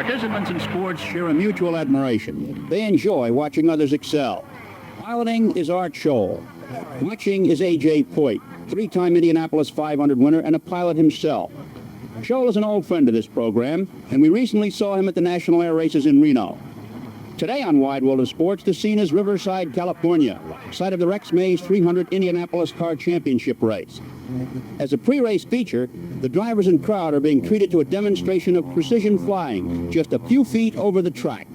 Participants in sports share a mutual admiration. They enjoy watching others excel. Piloting is Art Scholl. Watching is A.J. Poit, three-time Indianapolis 500 winner and a pilot himself. Scholl is an old friend of this program, and we recently saw him at the National Air Races in Reno. Today on Wide World of Sports, the scene is Riverside, California, site of the Rex Mays 300 Indianapolis Car Championship race. As a pre-race feature, the drivers and crowd are being treated to a demonstration of precision flying just a few feet over the track.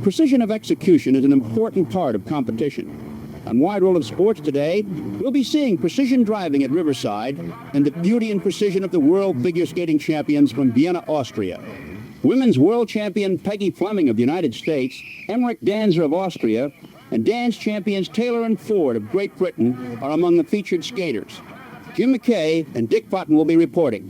Precision of execution is an important part of competition. On Wide World of Sports today, we'll be seeing precision driving at Riverside and the beauty and precision of the world figure skating champions from Vienna, Austria. Women's world champion Peggy Fleming of the United States, Emmerich Danzer of Austria, and dance champions Taylor and Ford of Great Britain are among the featured skaters. Jim McKay and Dick Button will be reporting.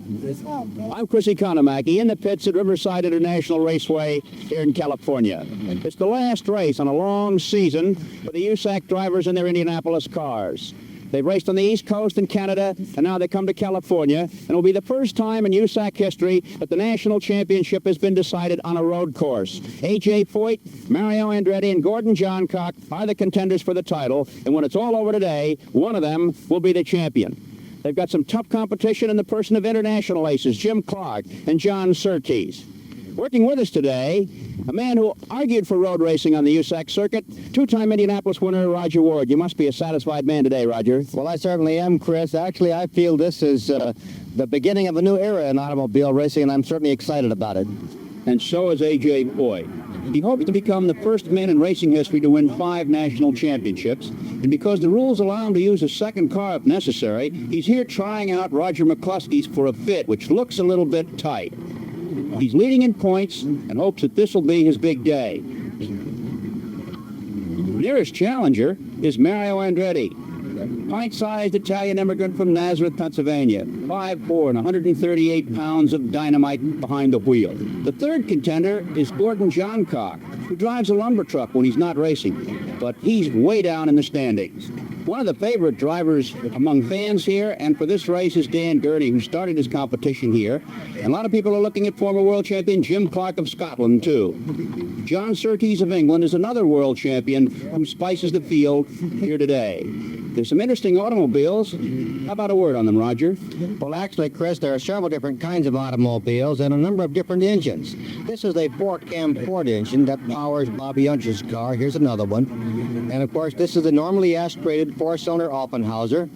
I'm Chris Economaki in the pits at Riverside International Raceway here in California. It's the last race on a long season for the USAC drivers in their Indianapolis cars. They've raced on the East Coast in Canada, and now they come to California, and it will be the first time in USAC history that the national championship has been decided on a road course. A.J. Foyt, Mario Andretti, and Gordon Johncock are the contenders for the title, and when it's all over today, one of them will be the champion. They've got some tough competition in the person of international aces, Jim Clark and John Surtees. Working with us today, a man who argued for road racing on the USAC circuit, two-time Indianapolis winner Roger Ward. You must be a satisfied man today, Roger. Well, I certainly am, Chris. Actually, I feel this is the beginning of a new era in automobile racing, and I'm certainly excited about it. And so is A.J. Boyd. He hopes to become the first man in racing history to win 5 national championships. And because the rules allow him to use a second car if necessary, he's here trying out Roger McCluskey's for a fit, which looks a little bit tight. He's leading in points and hopes that this will be his big day. Nearest challenger is Mario Andretti, pint-sized Italian immigrant from Nazareth, Pennsylvania, 5'4" and 138 pounds of dynamite behind the wheel. The third contender is Gordon Johncock, who drives a lumber truck when he's not racing, but he's way down in the standings. One of the favorite drivers among fans here, and for this race, is Dan Gurney, who started his competition here. And a lot of people are looking at former world champion Jim Clark of Scotland, too. John Surtees of England is another world champion who spices the field here today. There's some interesting automobiles. How about a word on them, Roger? Well, actually, Chris, there are several different kinds of automobiles and a number of different engines. This is a 4-cam Ford engine that powers Bobby Unger's car. Here's another one. And, of course, this is a normally aspirated 4-cylinder Offenhauser.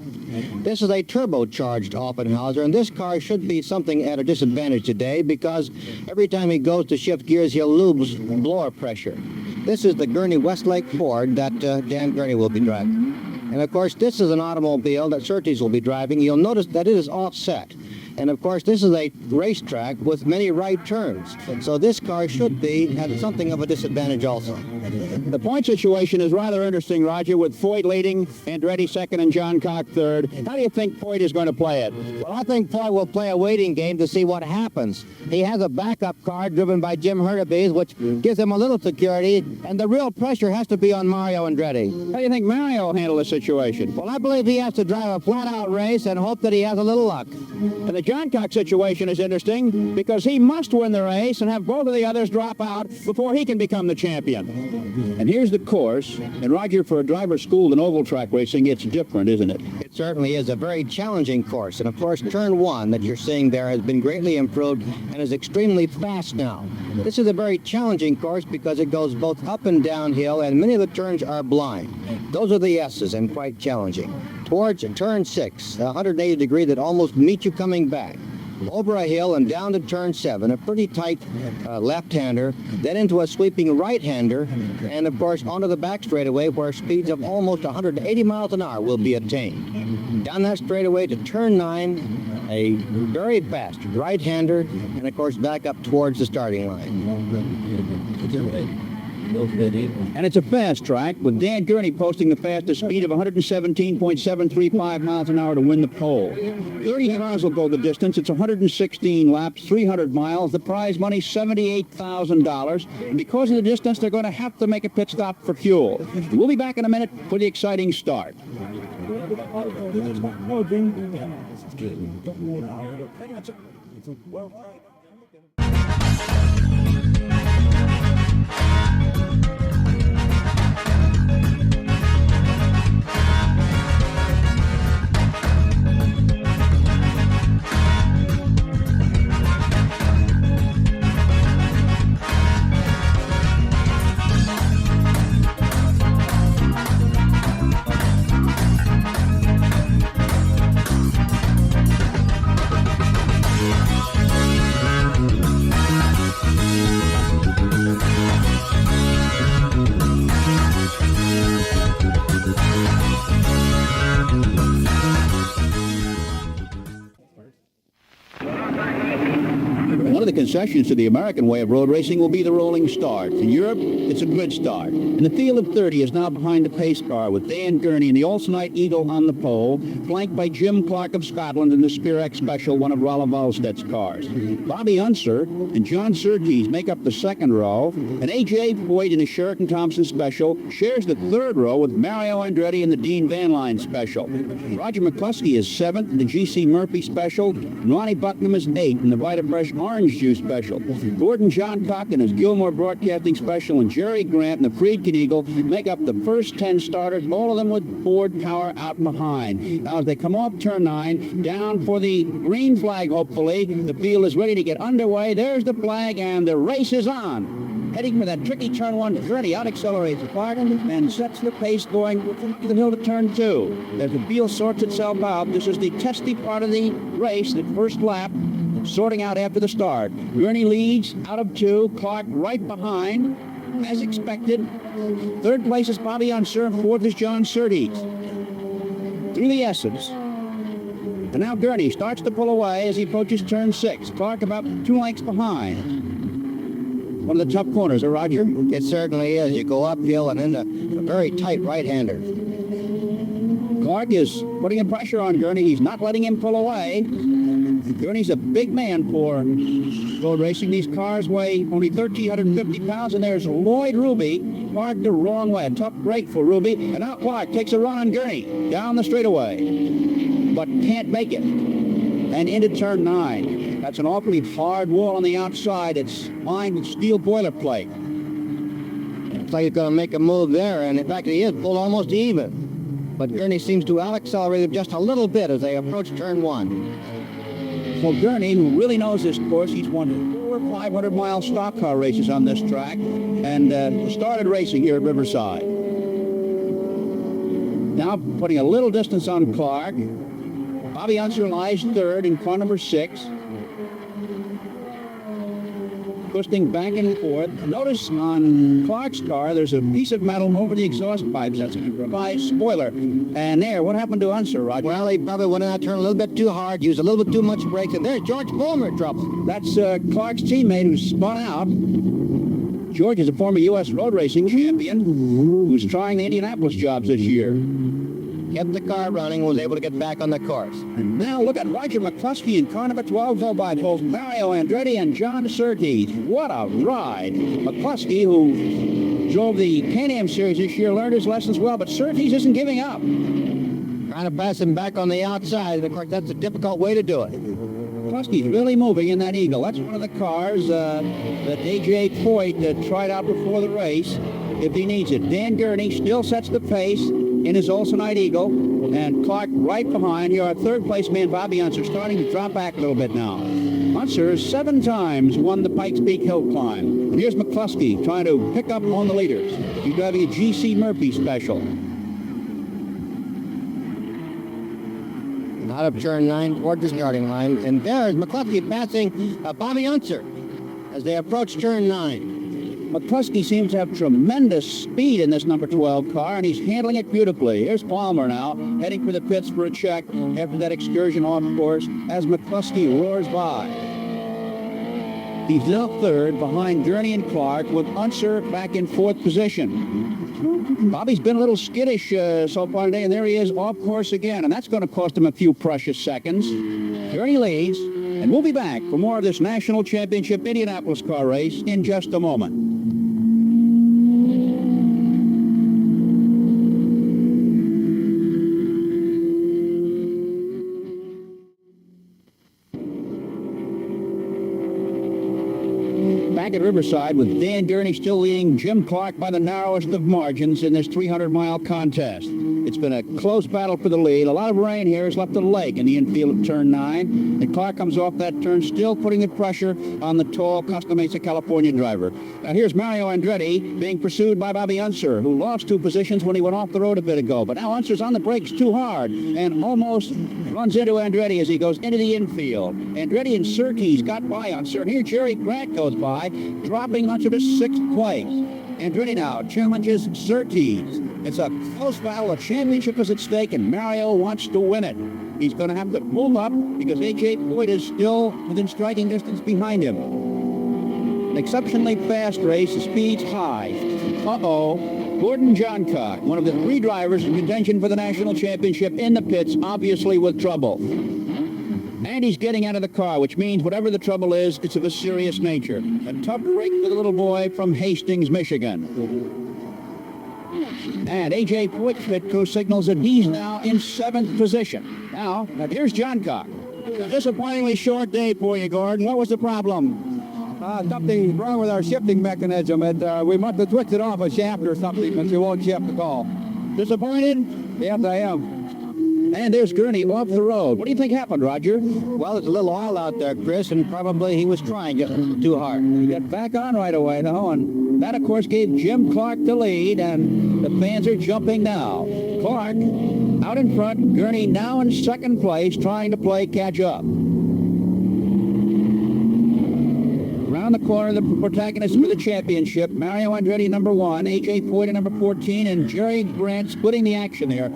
This is a turbocharged Offenhauser, and this car should be something at a disadvantage today because every time he goes to shift gears, he'll lose blower pressure. This is the Gurney Westlake Ford that Dan Gurney will be driving. And, of course, this is an automobile that Surtees will be driving. You'll notice that it is offset. And, of course, this is a racetrack with many right turns. So this car should be at something of a disadvantage also. The point situation is rather interesting, Roger, with Foyt leading, Andretti second, and Johncock third. How do you think Foyt is going to play it? Well, I think Foyt will play a waiting game to see what happens. He has a backup car driven by Jim Hurtubise, which gives him a little security, and the real pressure has to be on Mario Andretti. How do you think Mario will handle the situation? Well, I believe he has to drive a flat-out race and hope that he has a little luck. And the Johncock situation is interesting because he must win the race and have both of the others drop out before he can become the champion. And here's the course. And, Roger, for a driver schooled in oval track racing, it's different, isn't it? It certainly is a very challenging course. And, of course, turn 1 that you're seeing there has been greatly improved and is extremely fast now. This is a very challenging course because it goes both up and downhill, and many of the turns are blind. Those are the S's and quite challenging. Towards turn 6, 180 degree that almost meets you coming back. Over a hill and down to turn 7, a pretty tight left-hander, then into a sweeping right-hander, and, of course, onto the back straightaway where speeds of almost 180 miles an hour will be attained. Down that straightaway to turn 9, a very fast right-hander, and, of course, back up towards the starting line. And it's a fast track, with Dan Gurney posting the fastest speed of 117.735 miles an hour to win the pole. 30 cars will go the distance. It's 116 laps, 300 miles. The prize money, $78,000. And because of the distance, they're going to have to make a pit stop for fuel. We'll be back in a minute for the exciting start. Well, concessions to the American way of road racing will be the rolling start. In Europe, it's a grid start. And the field of 30 is now behind the pace car with Dan Gurney and the Olsenite Eagle on the pole, flanked by Jim Clark of Scotland in the Spearx Special, one of Rolla Volstedt's cars. Bobby Unser and John Surtees make up the second row, and A.J. Boyd in the Sheraton Thompson Special shares the third row with Mario Andretti in the Dean Van Line Special. Roger McCluskey is seventh in the G.C. Murphy Special, and Ronnie Bucknam is eighth in the Vita Fresh Orange Juice Special. Gordon John Cock in his Gilmore Broadcasting Special and Jerry Grant in the Friedkin Eagle make up the first 10 starters, all of them with Ford power out behind. Now as they come off turn 9, down for the green flag hopefully, the field is ready to get underway. There's the flag and the race is on. Heading for that tricky turn 1, Andretti out-accelerates apart and sets the pace going to the hill to turn 2. As the field sorts itself out, this is the testy part of the race, the first lap, sorting out after the start. Gurney leads out of 2, Clark right behind, as expected. Third place is Bobby Unser, and fourth is John Surtees. Through the S's. And now Gurney starts to pull away as he approaches turn 6. Clark about 2 lengths behind. One of the tough corners, Roger? It certainly is. You go uphill and into a very tight right-hander. Clark is putting a pressure on Gurney. He's not letting him pull away. Gurney's a big man for road racing. These cars weigh only 1,350 pounds, and there's Lloyd Ruby parked the wrong way. A tough break for Ruby. And now Clark takes a run on Gurney down the straightaway, but can't make it. And into turn 9. That's an awfully hard wall on the outside. It's lined with steel boilerplate. Looks like he's going to make a move there, and in fact he is pulled almost even. But Gurney seems to out-accelerate him just a little bit as they approach turn 1. Well, Gurney, who really knows this course, he's won 4 500-mile stock car races on this track and started racing here at Riverside. Now putting a little distance on Clark. Bobby Unser lies third in car number 6. Twisting back and forth. Notice on Clark's car, there's a piece of metal over the exhaust pipes. That's a spoiler. And there, what happened to Unser, Roger? Well, he probably went in that turn a little bit too hard, used a little bit too much brakes, and there's George Fulmer in trouble. That's Clark's teammate who spun out. George is a former U.S. road racing champion who's trying the Indianapolis jobs this year. Kept the car running and was able to get back on the course. And now look at Roger McCluskey in car number 12, followed by both Mario Andretti and John Surtees. What a ride. McCluskey, who drove the Can-Am Series this year, learned his lessons well, but Surtees isn't giving up. Trying to pass him back on the outside, and of course that's a difficult way to do it. McCluskey's really moving in that Eagle. That's one of the cars that A.J. Foyt tried out before the race, if he needs it. Dan Gurney still sets the pace in his Olsenite Eagle, and Clark right behind. Your third place man, Bobby Unser, starting to drop back a little bit now. Unser 7 times won the Pikes Peak Hill Climb. And here's McCluskey trying to pick up on the leaders. He's driving a G.C. Murphy Special. Out of turn 9 toward the starting line, and there's McCluskey passing Bobby Unser as they approach turn 9. McCluskey seems to have tremendous speed in this number 12 car, and he's handling it beautifully. Here's Palmer now, heading for the pits for a check after that excursion off course as McCluskey roars by. He's now third behind Gurney and Clark, with Unser back in 4th position. Bobby's been a little skittish so far today, and there he is off course again, and that's going to cost him a few precious seconds. Gurney leads, and we'll be back for more of this National Championship Indianapolis car race in just a moment. Back at Riverside with Dan Gurney still leading Jim Clark by the narrowest of margins in this 300-mile contest. It's been a close battle for the lead. A lot of rain here has left a lake in the infield of turn 9. And Clark comes off that turn, still putting the pressure on the tall Costa Mesa, California driver. Now here's Mario Andretti being pursued by Bobby Unser, who lost 2 positions when he went off the road a bit ago. But now Unser's on the brakes too hard and almost runs into Andretti as he goes into the infield. Andretti and Surtees got by Unser. And here Jerry Grant goes by, dropping Unser to 6th place. Andretti now challenges Surtees. It's a close battle. A championship is at stake, and Mario wants to win it. He's going to have to move up because A.J. Boyd is still within striking distance behind him. An exceptionally fast race, the speed's high. Gordon Johncock, one of the three drivers in contention for the national championship in the pits, obviously with trouble. And he's getting out of the car, which means whatever the trouble is, it's of a serious nature. A tough break for the little boy from Hastings, Michigan. And A.J. Poit's pit crew signals that he's now in 7th position. Now here's Johncock. Disappointingly short day for you, Gordon. What was the problem? Something's wrong with our shifting mechanism. We must have switched it off a shaft or something, and we won't shift at all. Disappointed? Yes, I am. And there's Gurney off the road. What do you think happened, Roger? Well, there's a little oil out there, Chris, and probably he was trying just too hard. He got back on right away, though, and that, of course, gave Jim Clark the lead, and the fans are jumping now. Clark out in front, Gurney now in 2nd place, trying to play catch-up. Around the corner, the protagonists for the championship, Mario Andretti, number 1, A.J. Poit, number 14, and Jerry Grant splitting the action there.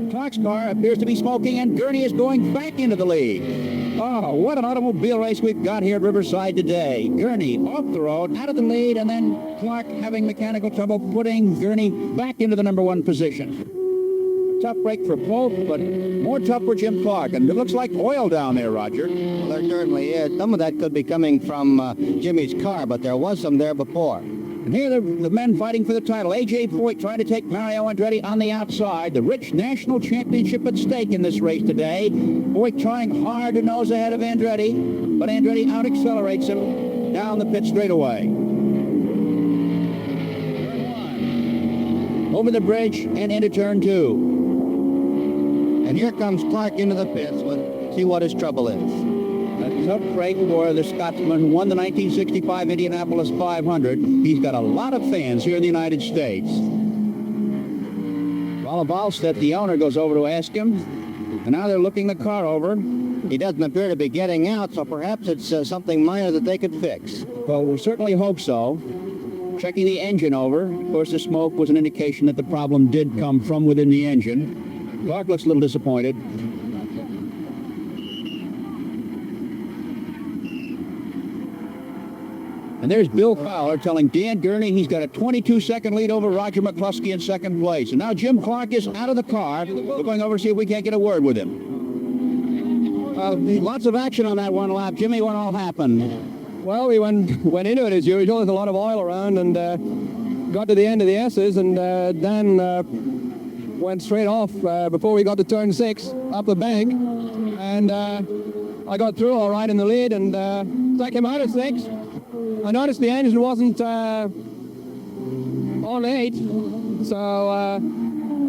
Clark's car appears to be smoking, and Gurney is going back into the lead. Oh, what an automobile race we've got here at Riverside today. Gurney off the road, out of the lead, and then Clark having mechanical trouble putting Gurney back into the number 1 position. Tough break for both, but more tough for Jim Clark. And it looks like oil down there, Roger. Well, there certainly is. Some of that could be coming from Jimmy's car, but there was some there before. And here are the men fighting for the title. A.J. Poit trying to take Mario Andretti on the outside. The rich national championship at stake in this race today. Poit trying hard to nose ahead of Andretti, but Andretti out-accelerates him down the pit straightaway. Over the bridge and into turn 2. And here comes Clark into the pits. Let's see what his trouble is. A tough break for the Scotsman who won the 1965 Indianapolis 500. He's got a lot of fans here in the United States. Rolf Alstedt, the owner, goes over to ask him, and now they're looking the car over. He doesn't appear to be getting out, so perhaps it's something minor that they could fix. Well, we certainly hope so. Checking the engine over. Of course, the smoke was an indication that the problem did come from within the engine. Clark looks a little disappointed. And there's Bill Fowler telling Dan Gurney he's got a 22-second lead over Roger McCluskey in 2nd place. And now Jim Clark is out of the car. We're going over to see if we can't get a word with him. Lots of action on that one lap. Jimmy, what all happened? Well, we went into it as usual. There's a lot of oil around, and got to the end of the S's, and Dan went straight off before we got to turn 6 up the bank, and I got through all right in the lead, and as I came out of 6, I noticed the engine wasn't on 8, so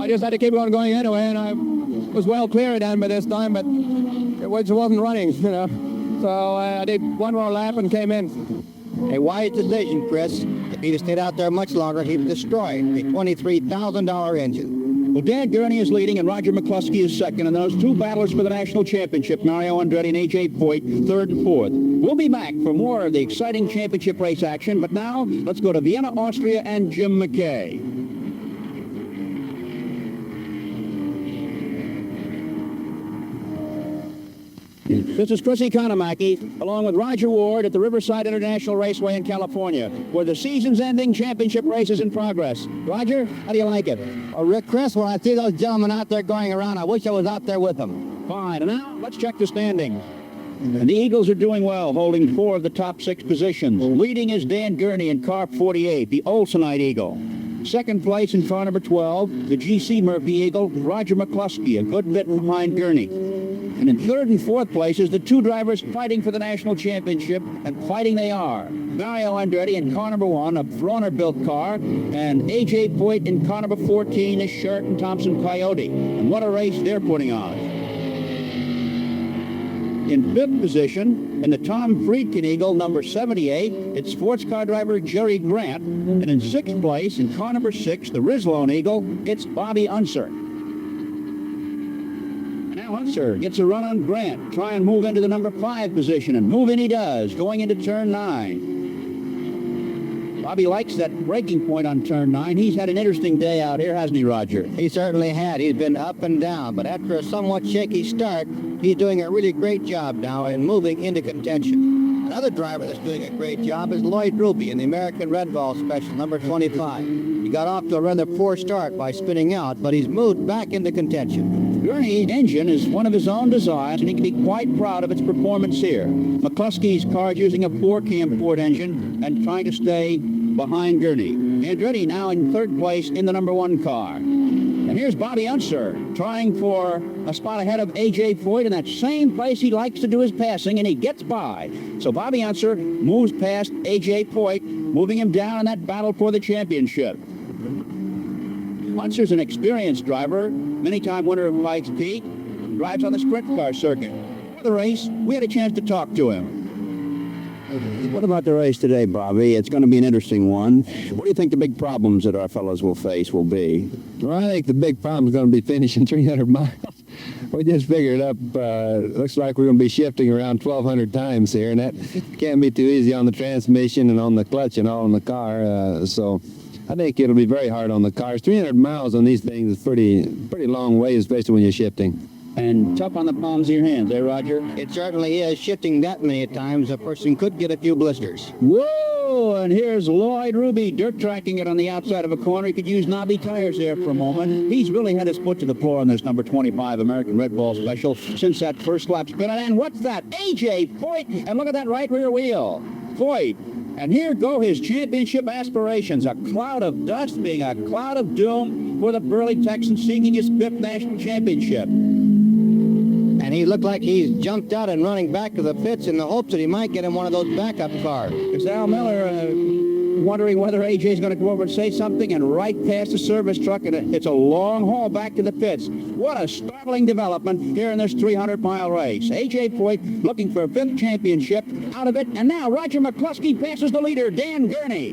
I just had to keep on going anyway, and I was well clear of Dan by this time, but it wasn't running, you know. So I did one more lap and came in. A wise decision, Chris. If he'd have stayed out there much longer, he'd have destroyed a $23,000 engine. Well, Dan Gurney is leading and Roger McCluskey is 2nd, and those 2 battlers for the national championship, Mario Andretti and A.J. Poit, 3rd and 4th. We'll be back for more of the exciting championship race action, but now let's go to Vienna, Austria, and Jim McKay. This is Chris Economaki, along with Roger Ward at the Riverside International Raceway in California, where the season's ending championship race is in progress. Roger, how do you like it? Rick, Chris, when I see those gentlemen out there going around, I wish I was out there with them. Fine. And now let's check the standings. And the Eagles are doing well, holding 4 of the top 6 positions. Leading is Dan Gurney in car 48, the Olsenite Eagle. 2nd place in car number 12, the G.C. Murphy Eagle, Roger McCluskey, a good bit behind Gurney. And in 3rd and 4th place is the 2 drivers fighting for the national championship, and fighting they are. Mario Andretti in car number 1, a Bronner-built car, and A.J. Poit in car number 14, a Sheraton Thompson Coyote. And what a race they're putting on. In 5th position, in the Tom Friedkin Eagle, number 78, it's sports car driver Jerry Grant. And in 6th place, in car number 6, the Rislone Eagle, it's Bobby Unser. And now Unser gets a run on Grant, try and move into the number 5 position, and move in he does, going into turn 9. Bobby likes that breaking point on turn 9. He's had an interesting day out here, hasn't he, Roger? He certainly had. He's been up and down, but after a somewhat shaky start, he's doing a really great job now in moving into contention. Another driver that's doing a great job is Lloyd Ruby in the American Red Ball Special, number 25. He got off to a rather poor start by spinning out, but he's moved back into contention. Gurney's engine is one of his own designs, and he can be quite proud of its performance here. McCluskey's car is using a 4-cam Ford engine and trying to stay behind Gurney. Andretti now in third place in the number 1 car. And here's Bobby Unser trying for a spot ahead of A.J. Foyt in that same place he likes to do his passing, and he gets by. So Bobby Unser moves past A.J. Foyt, moving him down in that battle for the championship. Unser's an experienced driver, many-time winner of Pikes Peak, drives on the sprint car circuit. For the race, we had a chance to talk to him. What about the race today, Bobby? It's going to be an interesting one. What do you think the big problems that our fellows will face will be? Well, I think the big problem is going to be finishing 300 miles. We just figured up, looks like we're going to be shifting around 1,200 times here, and that can't be too easy on the transmission and on the clutch and all in the car, so I think it'll be very hard on the cars. 300 miles on these things is pretty long way, especially when you're shifting. And tough on the palms of your hands, eh, Roger? It certainly is. Shifting that many times, a person could get a few blisters. Whoa! And here's Lloyd Ruby dirt tracking it on the outside of a corner. He could use knobby tires there for a moment. He's really had his foot to the floor on this number 25 American Red Ball Special since that first lap spin. And what's that? A.J. Foyt! And look at that right rear wheel. Foyt. And here go his championship aspirations. A cloud of dust being a cloud of doom for the burly Texan seeking his 5th national championship. And he looked like he's jumped out and running back to the pits in the hopes that he might get in one of those backup cars. It's Al Miller wondering whether AJ's going to go over and say something, and right past the service truck, and it's a long haul back to the pits. What a startling development here in this 300-mile race. A.J. Foyt looking for a 5th championship out of it, and now Roger McCluskey passes the leader, Dan Gurney.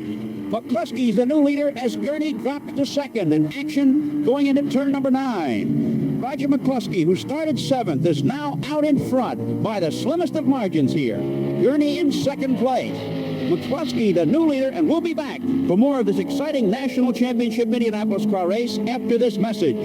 McCluskey's the new leader as Gurney drops to 2nd in action going into turn number 9. Roger McCluskey, who started 7th, is now out in front by the slimmest of margins here. Gurney in 2nd place. McCluskey, the new leader, and we'll be back for more of this exciting National Championship Indianapolis car race after this message.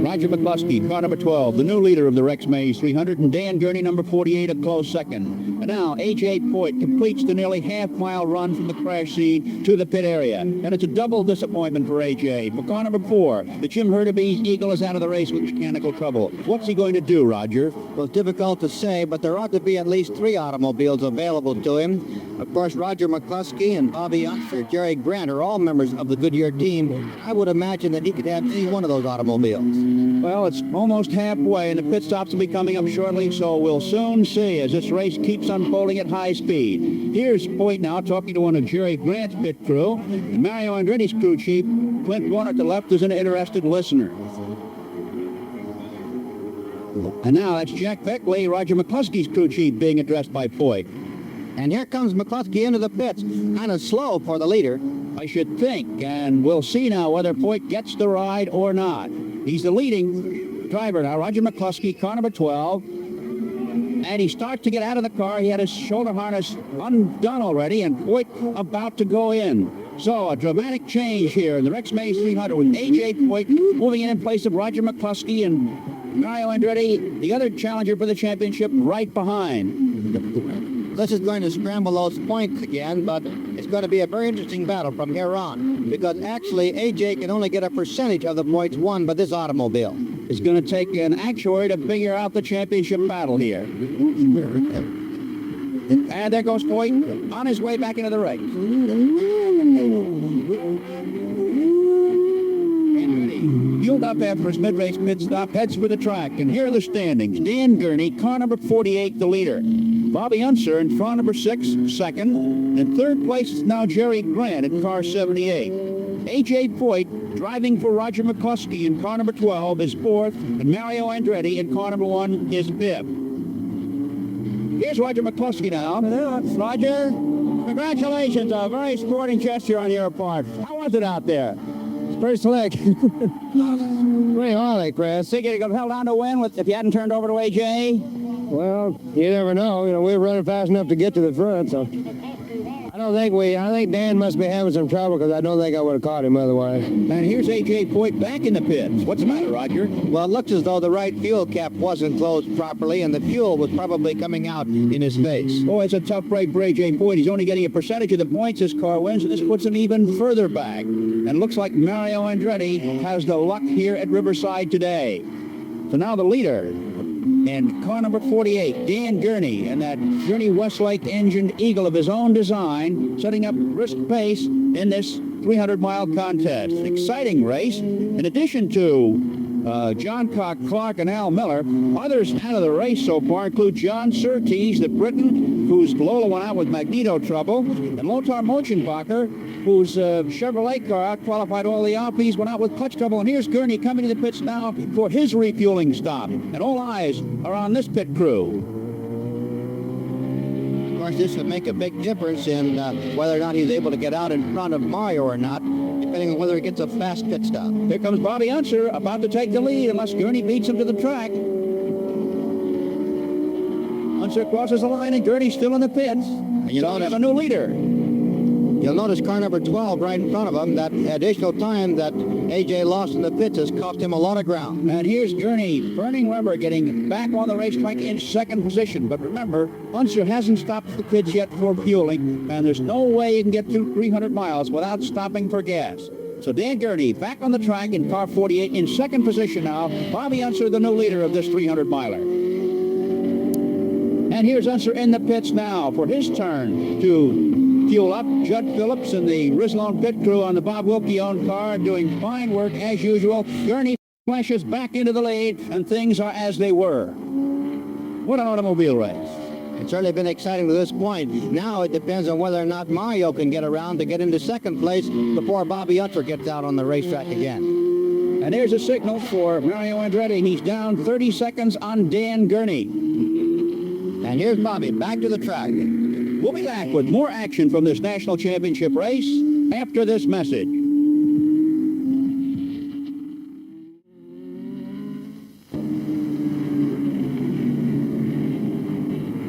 Roger McCluskey, car number 12, the new leader of the Rex Mays 300, and Dan Gurney, number 48, a close 2nd. And now A.J. Foyt completes the nearly half-mile run from the crash scene to the pit area. And it's a double disappointment for A.J. For car number 4, the Jim Hurtubise Eagle is out of the race with mechanical trouble. What's he going to do, Roger? Well, it's difficult to say, but there ought to be at least 3 automobiles available to him. Of course, Roger McCluskey and Bobby Unser, Jerry Grant are all members of the Goodyear team. I would imagine that he could have any one of those automobiles. Well, it's almost halfway, and the pit stops will be coming up shortly, so we'll soon see as this race keeps unfolding at high speed. Here's Foyt now talking to one of Jerry Grant's pit crew. And Mario Andretti's crew chief, Clint Warner, at the left, is an interested listener. And now that's Jack Beckley, Roger McCluskey's crew chief, being addressed by Foyt. And here comes McCluskey into the pits, kind of slow for the leader. I should think, and we'll see now whether Foyt gets the ride or not. He's the leading driver now, Roger McCluskey, car number 12. And he starts to get out of the car. He had his shoulder harness undone already, and Foyt about to go in. So a dramatic change here in the Rex Mays 300 with A.J. Foyt moving in place of Roger McCluskey and Mario Andretti, the other challenger for the championship, right behind. This is going to scramble those points again, but it's going to be a very interesting battle from here on, because actually A.J. can only get a percentage of the points won by this automobile. It's going to take an actuary to figure out the championship battle here. And there goes Foyt on his way back into the race. Fueled up after his mid-race pit stop, heads for the track. And here are the standings. Dan Gurney, car number 48, the leader. Bobby Unser in car number 6, 2nd. And in 3rd place is now Jerry Grant in car 78. A.J. Foyt, driving for Roger McCluskey in car number 12, is 4th. And Mario Andretti in car number 1 is 5th. Here's Roger McCluskey now. Roger, congratulations. A very sporting gesture on your part. How was it out there? First slick. Pretty hardly, Chris. Think you'd have held on to win if you hadn't turned over to AJ? Well, you never know. You know, we were running fast enough to get to the front, so I think Dan must be having some trouble because I don't think I would have caught him otherwise. And here's A.J. Poit back in the pits. What's the matter, Roger? Well, it looks as though the right fuel cap wasn't closed properly, and the fuel was probably coming out in his face. Boy, it's a tough break for A.J. Poit. He's only getting a percentage of the points this car wins, and this puts him even further back. And looks like Mario Andretti has the luck here at Riverside today. So now the leader. And car number 48, Dan Gurney, and that Gurney Westlake engined Eagle of his own design, setting up brisk pace in this 300-mile contest. Exciting race. In addition to John Cock Clark and Al Miller, others out of the race so far include John Surtees, the Briton, whose Lola went out with magneto trouble, and Lothar Mochenbacher, whose Chevrolet car out-qualified all the Alpes, went out with clutch trouble. And here's Gurney coming to the pits now for his refueling stop. And all eyes are on this pit crew. Of course, this would make a big difference in whether or not he's able to get out in front of Mario or not, depending on whether he gets a fast pit stop. Here comes Bobby Unser, about to take the lead unless Gurney beats him to the track. Unser crosses the line and Gurney's still in the pits. And you have a new leader. You'll notice car number 12 right in front of him. That additional time that A.J. lost in the pits has cost him a lot of ground. And here's Gurney, burning rubber, getting back on the racetrack in second position. But remember, Unser hasn't stopped the pits yet for fueling, and there's no way you can get through 300 miles without stopping for gas. So Dan Gurney back on the track in car 48 in second position now. Bobby Unser, the new leader of this 300-miler. And here's Unser in the pits now for his turn to fuel up. Judd Phillips and the Rislone pit crew on the Bob Wilkie-owned car doing fine work as usual. Gurney flashes back into the lead, and things are as they were. What an automobile race. It's certainly been exciting to this point. Now it depends on whether or not Mario can get around to get into second place before Bobby Unser gets out on the racetrack again. And here's a signal for Mario Andretti. He's down 30 seconds on Dan Gurney. And here's Bobby back to the track. We'll be back with more action from this national championship race after this message.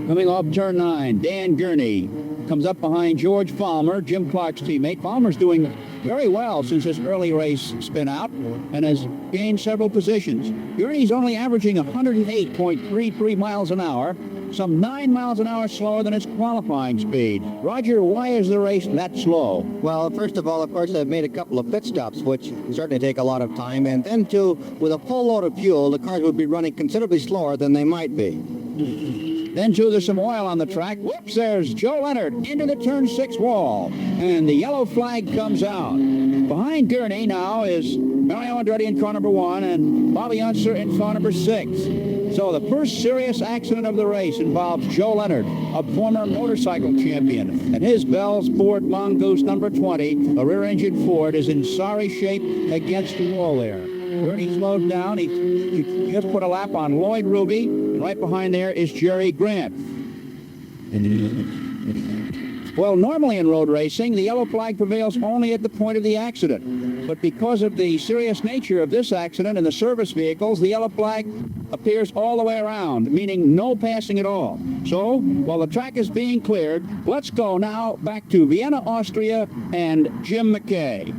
Coming off turn 9, Dan Gurney comes up behind George Falmer, Jim Clark's teammate. Falmer's doing very well since his early race spin out and has gained several positions. Gurney's only averaging 108.33 miles an hour, some 9 miles an hour slower than its qualifying speed. Roger, why is the race that slow? Well, first of all, of course, they've made a couple of pit stops, which certainly take a lot of time. And then, too, with a full load of fuel, the cars would be running considerably slower than they might be. Then, too, there's some oil on the track. Whoops, there's Joe Leonard into the turn 6 wall. And the yellow flag comes out. Behind Gurney now is Mario Andretti in car number 1 and Bobby Unser in car number 6. So the first serious accident of the race involves Joe Leonard, a former motorcycle champion. And his Bell's Ford Mongoose number 20, a rear-engine Ford, is in sorry shape against the wall there. Gurney slowed down. He just put a lap on Lloyd Ruby. Right behind there is Jerry Grant. Well, normally in road racing, the yellow flag prevails only at the point of the accident. But because of the serious nature of this accident in the service vehicles, the yellow flag appears all the way around, meaning no passing at all. So, while the track is being cleared, let's go now back to Vienna, Austria, and Jim McKay.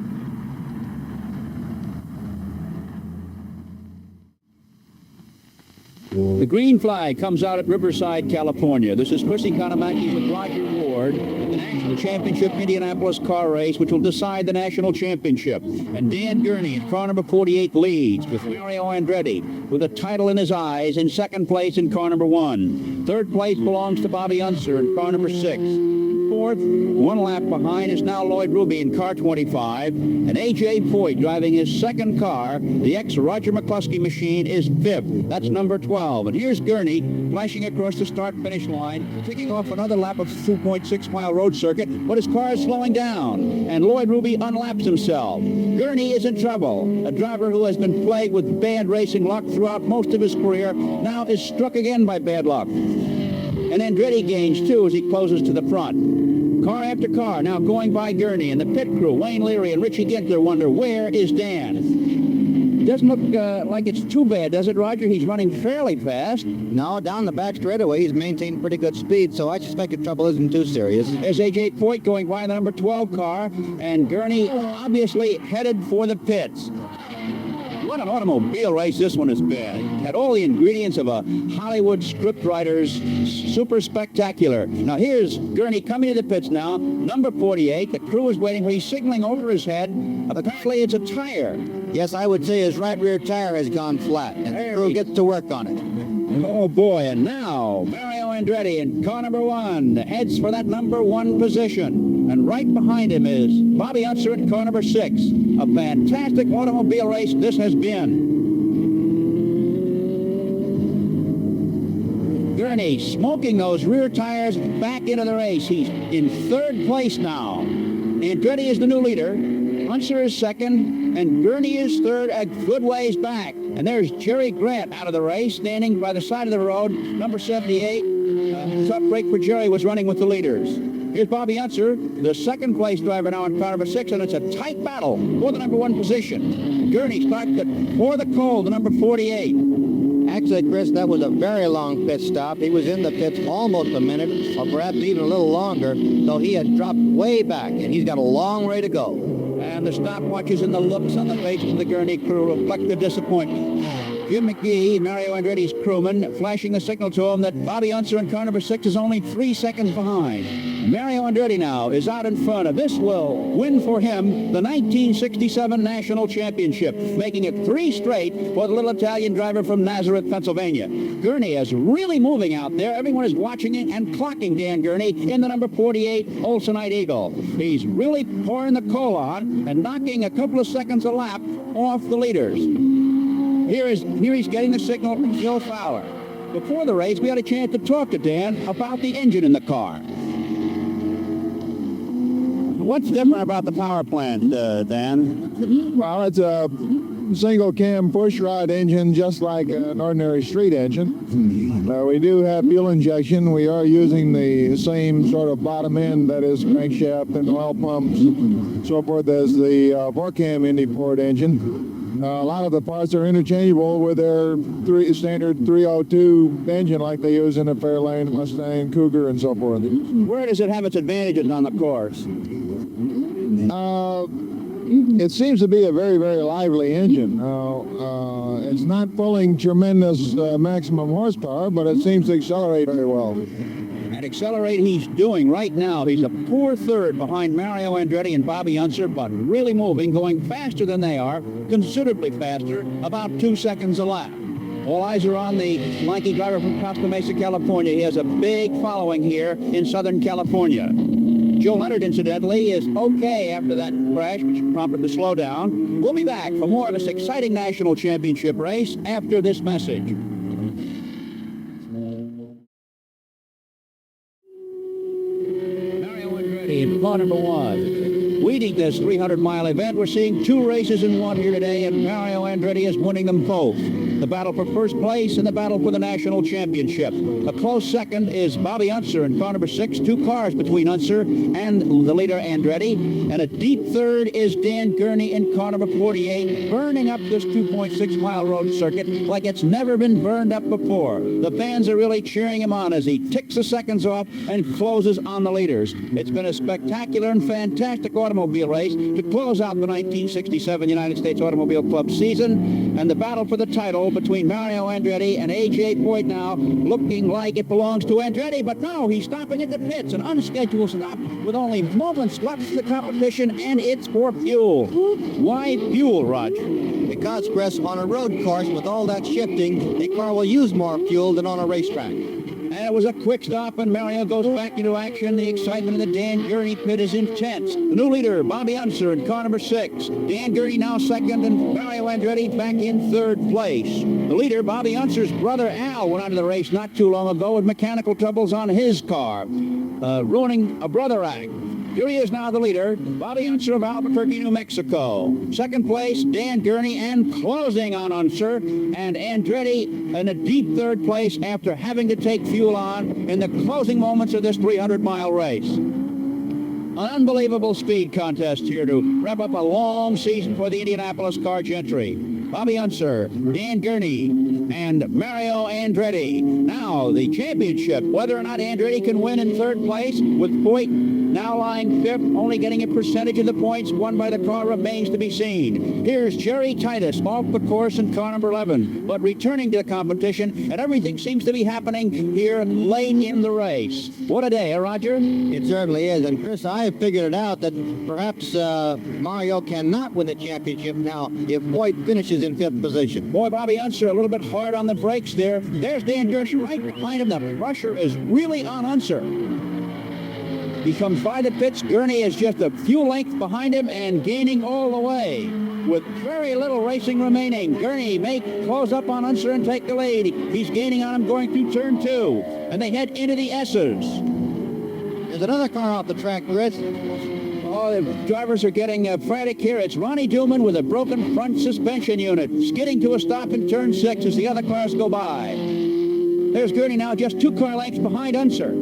The green flag comes out at Riverside, California. This is Chrissy Kanamaki with Roger Ward in the National Championship Indianapolis car race, which will decide the national championship. And Dan Gurney in car number 48 leads with Mario Andretti with a title in his eyes in second place in car number 1. Third place belongs to Bobby Unser in car number 6. Fourth, 1 lap behind, is now Lloyd Ruby in car 25. And A.J. Poit driving his second car, the ex-Roger McCluskey machine, is 5th. That's number 12. And here's Gurney flashing across the start-finish line, kicking off another lap of 2.6-mile road circuit, but his car is slowing down. And Lloyd Ruby unlaps himself. Gurney is in trouble. A driver who has been plagued with bad racing luck throughout most of his career now is struck again by bad luck. And Andretti gains, too, as he closes to the front. Car after car now going by Gurney, and the pit crew, Wayne Leary and Richie Ginkler, wonder, where is Dan? Doesn't look like it's too bad, does it, Roger? He's running fairly fast. No, down the back straightaway, he's maintained pretty good speed, so I suspect the trouble isn't too serious. There's A.J. Foyt going by the number 12 car, and Gurney obviously headed for the pits. What an automobile race this one has been. Had all the ingredients of a Hollywood scriptwriter's super spectacular. Now here's Gurney coming to the pits now, number 48. The crew is waiting for him. He's signaling over his head. Apparently it's a tire. Yes, I would say his right rear tire has gone flat, and the crew gets to work on it. Oh boy, and now Mario Andretti in car number 1 heads for that number 1 position. And right behind him is Bobby Unser in car number 6. A fantastic automobile race this has been. Gurney smoking those rear tires back into the race. He's in 3rd place now. Andretti is the new leader. Unser is 2nd, and Gurney is 3rd, a good ways back. And there's Jerry Grant out of the race, standing by the side of the road, number 78. Tough break for Jerry, was running with the leaders. Here's Bobby Unser, the 2nd place driver now in car number 6, and it's a tight battle for the number 1 position. Gurney starts to pour the coal, the number 48. Actually, Chris, that was a very long pit stop. He was in the pits almost a minute, or perhaps even a little longer, so he had dropped way back, and he's got a long way to go. And the stopwatches and the looks on the faces of the Gurney crew reflect the disappointment. Jim McGee, Mario Andretti's crewman, flashing a signal to him that Bobby Unser in car number 6 is only 3 seconds behind. Mario Andretti now is out in front of this will win for him the 1967 National Championship, making it 3 straight for the little Italian driver from Nazareth, Pennsylvania. Gurney is really moving out there. Everyone is watching it and clocking Dan Gurney in the number 48 Olsenite Eagle. He's really pouring the coal on and knocking a couple of seconds a lap off the leaders. Here he's getting the signal from Joe Fowler. Before the race, we had a chance to talk to Dan about the engine in the car. What's different about the power plant, Dan? Well, it's a single cam pushrod engine, just like an ordinary street engine. We do have fuel injection. We are using the same sort of bottom end, that is crankshaft and oil pumps, so forth, as the 4-cam Indy Ford engine. A lot of the parts are interchangeable with their standard 302 engine, like they use in a Fairlane, Mustang, Cougar, and so forth. Where does it have its advantages on the course? It seems to be a very, very lively engine. It's not pulling tremendous maximum horsepower, but it seems to accelerate very well. And accelerate he's doing right now. He's a poor 3rd behind Mario Andretti and Bobby Unser, but really moving, going faster than they are, considerably faster, about 2 seconds a lap. All eyes are on the lanky driver from Costa Mesa, California. He has a big following here in Southern California. Joe Leonard, incidentally, is okay after that crash, which prompted the slowdown. We'll be back for more of this exciting national championship race after this message. Mario Andretti in car number 1. Leading this 300-mile event, we're seeing 2 races in 1 here today, and Mario Andretti is winning them both. The battle for first place and the battle for the national championship. A close second is Bobby Unser in car number 6. 2 cars between Unser and the leader Andretti. And a deep 3rd is Dan Gurney in car number 48, burning up this 2.6-mile road circuit like it's never been burned up before. The fans are really cheering him on as he ticks the seconds off and closes on the leaders. It's been a spectacular and fantastic automobile race to close out the 1967 United States Automobile Club season, and the battle for the title between Mario Andretti and A.J. Foyt now looking like it belongs to Andretti, but no, he's stopping at the pits, an unscheduled stop with only moments left in the competition, and it's for fuel. Why fuel, Raj? Because, Chris, on a road course with all that shifting, a car will use more fuel than on a racetrack. And it was a quick stop, and Mario goes back into action. The excitement in the Dan Gurney pit is intense. The new leader, Bobby Unser in car number 6. Dan Gurney now 2nd, and Mario Andretti back in 3rd place. The leader, Bobby Unser's brother Al, went out of the race not too long ago with mechanical troubles on his car, ruining a brother act. Here he is now, the leader, Bobby Unser of Albuquerque, New Mexico. 2nd place, Dan Gurney, and closing on Unser, and Andretti in a deep 3rd place after having to take fuel on in the closing moments of this 300-mile race. An unbelievable speed contest here to wrap up a long season for the Indianapolis car gentry. Bobby Unser, Dan Gurney, and Mario Andretti. Now the championship, whether or not Andretti can win in third place, with Foyt now lying fifth, only getting a percentage of the points won by the car, remains to be seen. Here's Jerry Titus off the course in car number 11, but returning to the competition, and everything seems to be happening here late in the race. What a day, Roger? It certainly is. And Chris, I have figured it out that perhaps Mario cannot win the championship now if Foyt finishes in fifth position. Boy, Bobby Unser a little bit hard on the brakes there. There's Dan Gurney right behind him. The pressure is really on Unser. He comes by the pits. Gurney is just a few lengths behind him and gaining all the way with very little racing remaining. Gurney may close up on Unser and take the lead. He's gaining on him going through turn 2. And they head into the S's. There's another car off the track, Chris. Oh, the drivers are getting frantic here. It's Ronnie Duman with a broken front suspension unit, skidding to a stop in turn 6 as the other cars go by. There's Gurney now just 2 car lengths behind Unser.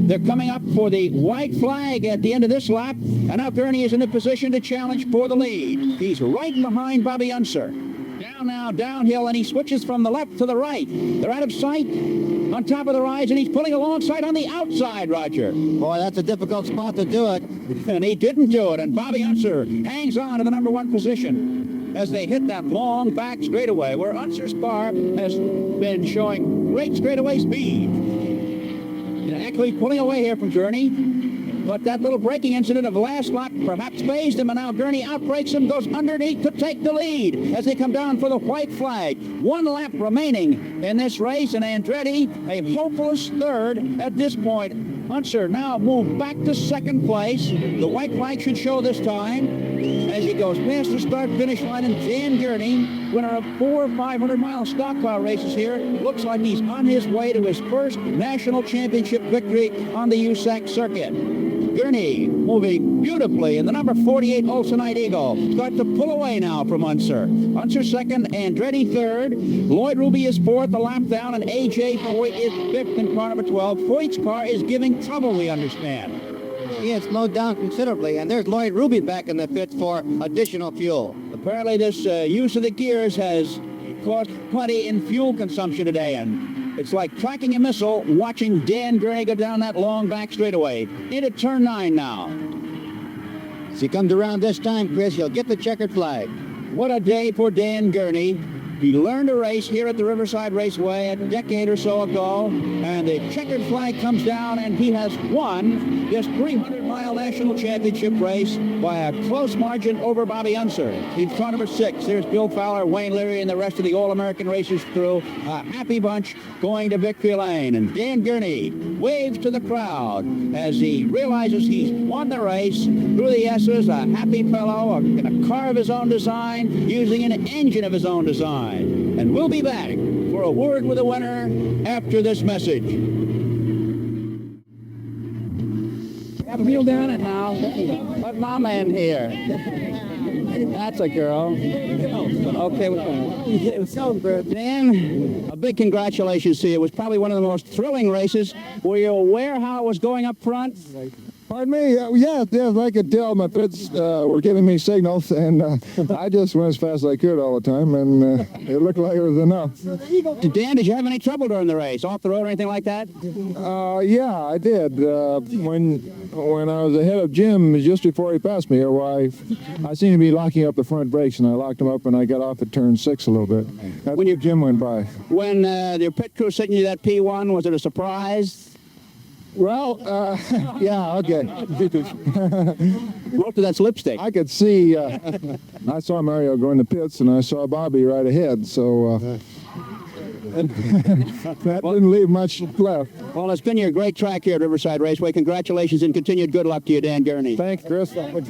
They're coming up for the white flag at the end of this lap, and now Gurney is in a position to challenge for the lead. He's right behind Bobby Unser. Down now, downhill, and he switches from the left to the right. They're out of sight on top of the rise, and he's pulling alongside on the outside, Roger. Boy, that's a difficult spot to do it. And he didn't do it, and Bobby Unser hangs on to the number 1 position as they hit that long back straightaway where Unser's car has been showing great straightaway speed. Actually pulling away here from Gurney, but that little braking incident of the last lap perhaps phased him, and now Gurney outbrakes him, goes underneath to take the lead as they come down for the white flag. 1 lap remaining in this race, and Andretti a hopeless third at this point. Unser now moved back to second place. The white flag should show this time as he goes past the start-finish line, and Dan Gurney, winner of 4 500-mile stock car races here, looks like he's on his way to his first national championship victory on the USAC circuit. Gurney moving beautifully in the number 48 Olsenite Eagle. Start to pull away now from Unser. Unser second, Andretti third. Lloyd Ruby is fourth, a lap down, and A.J. Foyt is fifth in car number 12. Foyt's car is giving trouble, we understand. He had slowed down considerably, and there's Lloyd Ruby back in the pits for additional fuel. Apparently this use of the gears has cost plenty in fuel consumption today, and it's like tracking a missile watching Dan Gurney go down that long back straightaway. Into turn 9 now. As he comes around this time, Chris, he'll get the checkered flag. What a day for Dan Gurney. He learned to race here at the Riverside Raceway a decade or so ago, and the checkered flag comes down, and he has won this 300-mile national championship race by a close margin over Bobby Unser. He's car number 6. There's Bill Fowler, Wayne Leary, and the rest of the All-American Racers crew. A happy bunch going to victory lane, and Dan Gurney waves to the crowd as he realizes he's won the race through the S's. A happy fellow in a car of his own design, using an engine of his own design. And we'll be back for a word with the winner after this message. Wheel down it now. Let Mama in here. That's a girl. Okay, it was so good. Dan, a big congratulations to you. It was probably one of the most thrilling races. Were you aware how it was going up front? Pardon me? Yes, I could tell my pits were giving me signals, and I just went as fast as I could all the time, and it looked like it was enough. Dan, did you have any trouble during the race, off the road or anything like that? Yeah, I did. When I was ahead of Jim, just before he passed me, I seemed to be locking up the front brakes, and I locked them up, and I got off at turn 6 a little bit. That's when Jim went by. When your pit crew sent you that P1, was it a surprise? Well, yeah, okay. Most of that's lipstick. I could see, I saw Mario go in the pits, and I saw Bobby right ahead, so that didn't leave much left. Well, it's been your great track here at Riverside Raceway. Congratulations and continued good luck to you, Dan Gurney. Thanks, Chris. And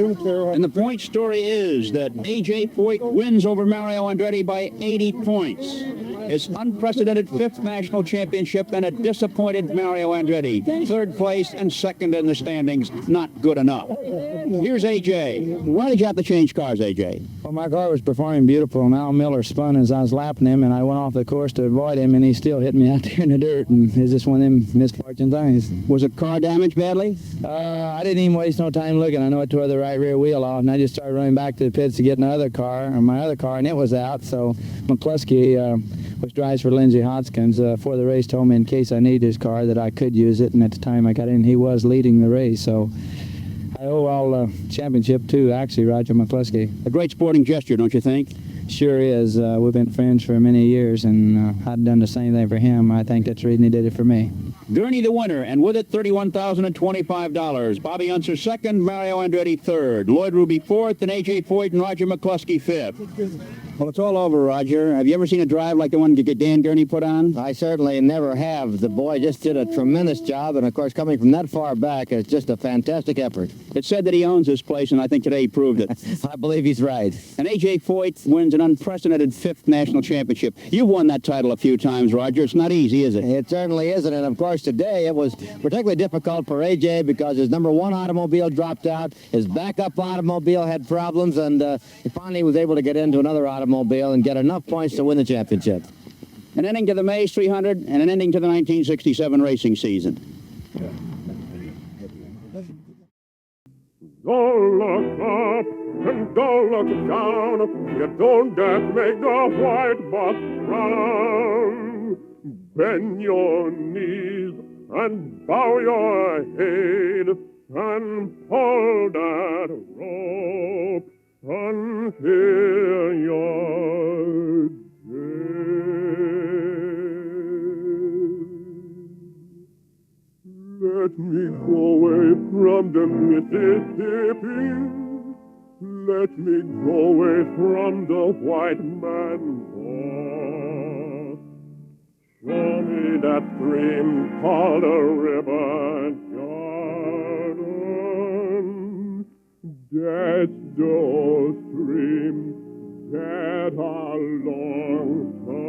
the point story is that A.J. Foyt wins over Mario Andretti by 80 points. his unprecedented fifth national championship, and a disappointed Mario Andretti. Third place and second in the standings, not good enough. Here's AJ. Why did you have to change cars, AJ? Well, my car was performing beautiful, and Al Miller spun as I was lapping him, and I went off the course to avoid him, and he still hit me out there in the dirt, and it's just one of them misfortune things. Was the car damaged badly? I didn't even waste no time looking. I know it tore the right rear wheel off, and I just started running back to the pits to get my other car, and it was out. So McCluskey, which drives for Lindsey Hodgkins, before the race told me in case I need his car that I could use it, and at the time I got in, he was leading the race. So I owe all the championship to, actually, Roger McCluskey. A great sporting gesture, don't you think? Sure is. We've been friends for many years, and I'd done the same thing for him. I think that's the reason he did it for me. Gurney the winner, and with it $31,025. Bobby Unser second, Mario Andretti third, Lloyd Ruby fourth, and A.J. Foyt and Roger McCluskey fifth. Well, it's all over, Roger. Have you ever seen a drive like the one Dan Gurney put on? I certainly never have. The boy just did a tremendous job, and of course, coming from that far back, it's just a fantastic effort. It's said that he owns this place, and I think today he proved it. I believe he's right. And A.J. Foyt wins an unprecedented fifth national championship. You've won that title a few times, Roger. It's not easy, is it? It certainly isn't, and of course, today it was particularly difficult for A.J. because his number one automobile dropped out, his backup automobile had problems, and he finally was able to get into another automobile and get enough points to win the championship. An ending to the Mays 300 and an ending to the 1967 racing season. Don't look up and don't look down. You don't dare make the white bus frown. Bend your knees and bow your head and pull that rope until you're dead. Let me go away from the Mississippi. Let me go away from the white man's horse. Show me that stream called a river Jordan. That's the old stream that are long from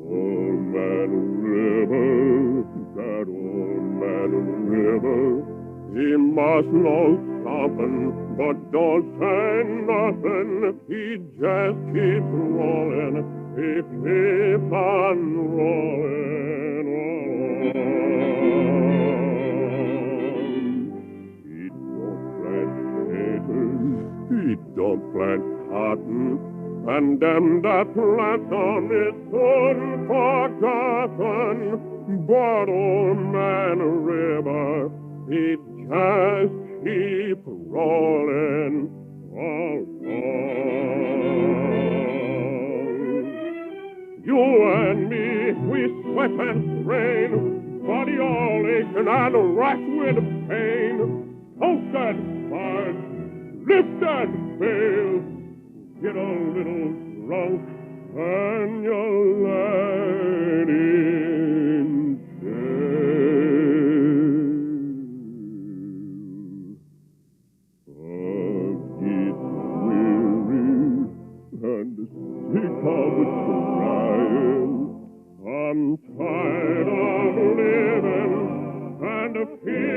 Old Man River, that old man river, he must know something, but don't say nothing. He just keeps rolling. He keeps on rolling on. He don't plant potatoes, he don't plant cotton, and them that plant on is soon forgotten. But old man River, he just keep rolling along. You and me, we sweat and strain, body all aching and racked with pain. Toast that fudge, lift that veil, get a little drunk, and you'll let in and sick of crying. I'm tired of living and feeling